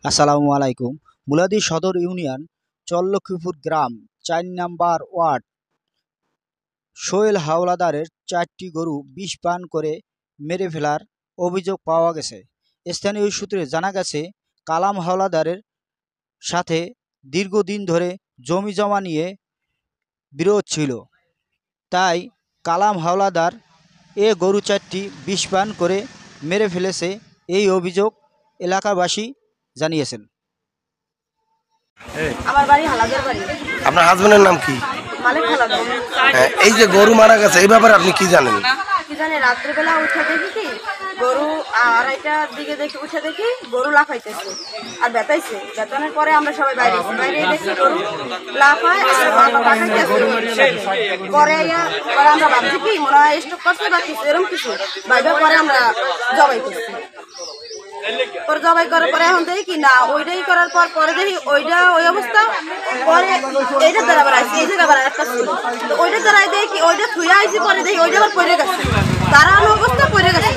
আসসালামু আলাইকুম। মুলাদী সদর ইউনিয়ন চরলক্ষ্মীপুর গ্রাম ৪ নম্বর ওয়ার্ড সোহেল হাওলাদারের ৪টি গরু বিষ পান করে মেরে ফেলার অভিযোগ পাওয়া গেছে। স্থানীয় সূত্রে জানা গেছে, কালাম হাওলাদারের সাথে দীর্ঘদিন ধরে জমি জমা নিয়ে বিরোধ ছিল। তাই কালাম হাওলাদার গরু ৪টি বিষ পান করে মেরে ফেলেছে, এই অভিযোগ এলাকাবাসী জানিয়েছেন। আমার বাড়ি হালাদার বাড়ি। আপনার হাজবেন্ডের নাম কি? মালিক হালাদার। এই যে গরু মারা গেছে, এই ব্যাপারে আপনি কি জানেন? কি জানি, রাত্রিবেলা উঠে দেখি কি গরু ২:৩০টার দিকে উঠে দেখি গরু লাফাইতেছে আর বেতাইছে। বেতানোর পরে আমরা সবাই বাইরে দেখি গরু লাফায় আর পরে আমরা ভাবছি কি মনে হয় স্টক করছে বা কিছু এরকম কিছু ভাইবে, পরে আমরা জবাই করছি। পরে জবাই করার পরে এখন দেখি কি না ওইটাই করার পরে দেখি ওইটা ওই অবস্থা। পরে এইটার দ্বারা আবার আসছি, এই জায়গা আবার একটা ছিল তো ওইটার দ্বারাই দেখি ওইটা থুয়ে আইসি। পরে দেখি ওইটা আবার পড়ে গেছে, দাঁড়ানো অবস্থা পড়ে গেছে।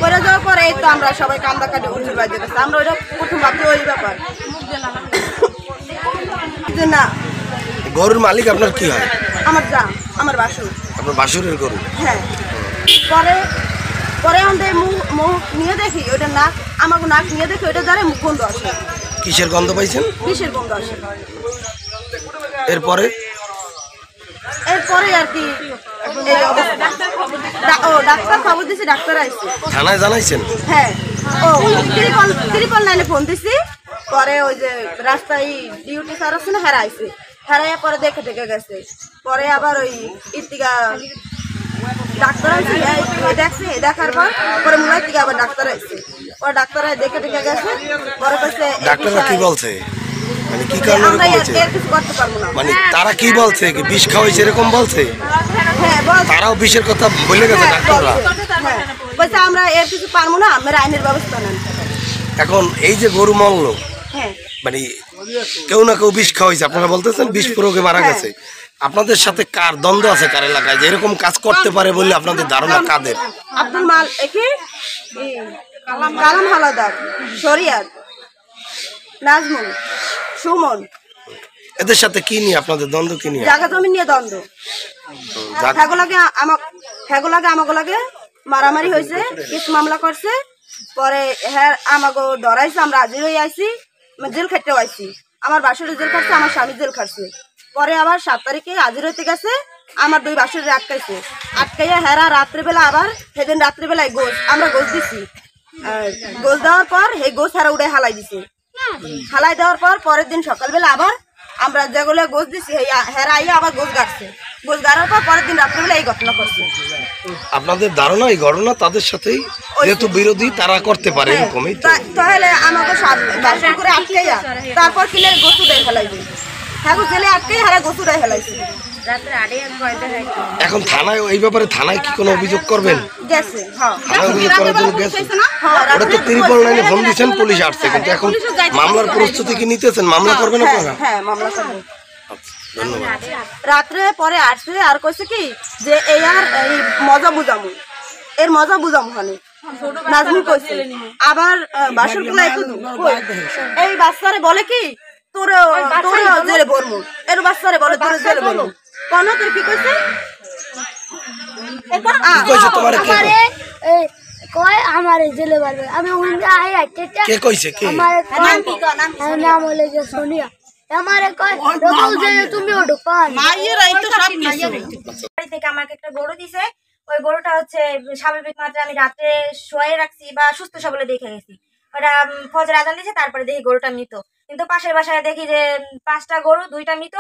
পরে যাওয়ার পরে এই তো আমরা সবাই কান্দা কাটি উঠে বাইরে গেছে। আমরা ওইটা প্রথম ভাবছি ওই ব্যাপার যে না। গরুর মালিক আপনার কি হয়? আমার যা, আমার বাসুর। আপনার বাসুরের গরু? হ্যাঁ। পরে আমাদের মুখ নিয়ে দেখি ওইটা নাক, আমাকে নাক নিয়ে দেখি ওইটা দ্বারা মুখ গন্ধ আসে। কিসের গন্ধ পাইছেন? বিষের গন্ধ আসে। এরপরে আর কি ডাক্তার খবর দিছি, ডাক্তার আইছে। থানায় জানাইছেন? হ্যাঁ, ও ত্রিপল 9-এ ফোন দিছি। পরে ওই যে রাস্তায় ডিউটি স্যার আছে না, হেরা আইছে। হেরাইয়া পরে দেখে গেছে। পরে আবার ওই ইতিকা ডাক্তার আছে, দেখছে। দেখার পরে মনে থেকে আবার ডাক্তার আইছে। পরে ডাক্তার দেখে গেছে। পরে কাছে ডাক্তাররা কি বলছে? মানে কি কারণে আমরা এর কিছু করতে পারবো না। মানে তারা কি বলছে? কি বিষ খাওয়াইছে এরকম বলছে? হ্যাঁ, তারাও বিষের কথা বলে গেছে ডাক্তাররা? হ্যাঁ, বলছে আমরা এর কিছু পারবো না, আমরা আইনের ব্যবস্থা নেন। এখন এই যে গরু মরল, হ্যাঁ, মানে কেউ না কেউ বিষ খাওয়াইছে, আপনারা বলতেছেন বিষ প্রয়োগে মারা গেছে। আপনাদের সাথে কার দ্বন্দ্ব আছে কার এলাকায় যে এরকম কাজ করতে পারে বলে আপনাদের ধারণা? কাদের? আব্দুল মাল কালাম হাওলাদার, শরিয়াত, নাজমুল, সুমন। এদের সাথে কি নিয়ে আপনাদের দ্বন্দ্ব? কি নিয়ে? জায়গা জমি নিয়ে দ্বন্দ্ব। আমাকে লাগে মারামারি হয়েছে, কিছু মামলা করছে। পরে হ্যাঁ আমাকে ধরাইছে, আমরা হাজির হয়ে আইছি, জেল খাটতেও আইছি। আমার বাসুরের জেল খাটছে, আমার স্বামী জেল খাটছে। পরে আবার 7 তারিখে হাজির হইতে গেছে, আমার 2 বাসুরের আটকাইয়া হেরা রাত্রিবেলা আবার সেদিন রাত্রিবেলায় আমরা গোস দিছি। গোস দেওয়ার পর এই গোস হেরা উড়ে হালাই দিছে। হালাই দেওয়ার পর পরের দিন সকালবেলা আবার আমরা যেগুলো গোস দিছি হেরা আইয়া আবার গোস গাড়ছে। গোস গাড়ার পর পরের দিন রাত্রিবেলা এই ঘটনা করছে। আপনাদের ধারণা এই ঘটনা তাদের সাথেই যেহেতু বিরোধী তারা করতে পারে এরকমই? তাহলে আমাকে বাসন করে আটকাইয়া তারপর কিনে গোস উড়াই ফেলাইবে। হ্যাঁ, জেলে আটকাই হারা গোস উড়াই ফেলাইছে। এখন থানায় এই ব্যাপারে থানায় কি কোনো অভিযোগ করবেন? গেছে, হ্যাঁ, থানায় অভিযোগ করার জন্য গেছে। ওটা তো 9-এ ফোন দিয়েছেন, পুলিশ আসছে, কিন্তু এখন মামলার প্রস্তুতি কি নিতেছেন? মামলা করবেন আপনারা? হ্যাঁ, মামলা করবেন। ধন্যবাদ। রাত্রে পরে আসছে আর কইছে কি যে এই মজা বুঝামু, এর মজা বুঝামু মানে নাজমুল কইছে। আবার বাসন গুলা এই বাচ্চারে বলে কি তোরে জেলে বলবো, এর বাচ্চারে বলে তোরে জেলে বলবো। কোন তোর কি কইছে? কয় আমার জেলে বাড়বে। আমি কে কইছে? কে? নাম হলে যে সোনিয়া। আমারে কয় রকুল যে তুমি ওঠো পান মাইয়েরাই তো সব কিছু। বাড়ি থেকে আমাকে একটা গরু দিছে। ওই গরুটা হচ্ছে স্বাভাবিক মাত্রায় আমি রাতে শোয়ে রাখছি বা সুস্থ সবলে দেখে গেছি। ওটা ফজর আজান দিয়েছে, তারপরে দেখি গরুটা মৃত। কিন্তু পাশের বাসায় দেখি যে 5টা গরু, 2টা মৃত।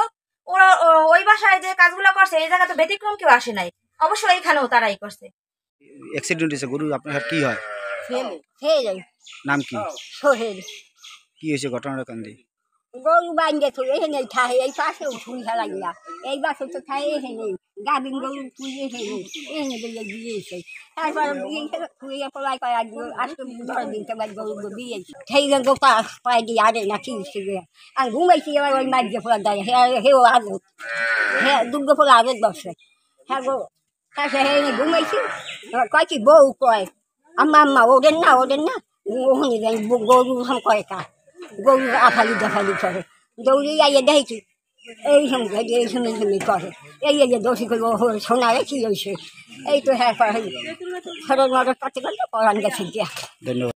ওরা ওই বাসায় যে কাজগুলো করছে এই জায়গা তো ব্যতিক্রম কেউ আসে নাই, অবশ্য এইখানেও তারাই করছে। অ্যাক্সিডেন্ট হয়েছে, গরু আপনার কি হয়? নাম কি? সোহেল। কি হয়েছে ঘটনাটা? কান্দি গরু বান্ধে থুয়ে এখানে ঠাই এই পাশে ছুঁই ফেলাইলা, এই বাসে তো ঠাই এখানে গাভিন গরু তুই এখানে এখানে বলে দিয়েছে। তারপর তুই পলাই পায় আজকে 10 দিন তো গরু দিয়েছে। সেই গোটা পায়ে দিয়ে আরে না কি আর ঘুমাইছি। এবার ওই মাঝে ফোলা দেয় হেও আগত, হ্যাঁ দুর্গা ফোলা আগত বসে। হ্যাঁ গো কাছে হে ঘুমাইছি। কয় কি বউ কয় আম্মা ওদের না গরু করে কা গরু আফালি দাফালি করে দৌড়ে আইয়ে দেখি এই সঙ্গে এই সঙ্গে করে এই যে দোষী করবো সোনা রেখি হয়েছে এই তো হ্যাঁ খরচ মরচ করতে করতে পরান গেছে দিয়া। ধন্যবাদ।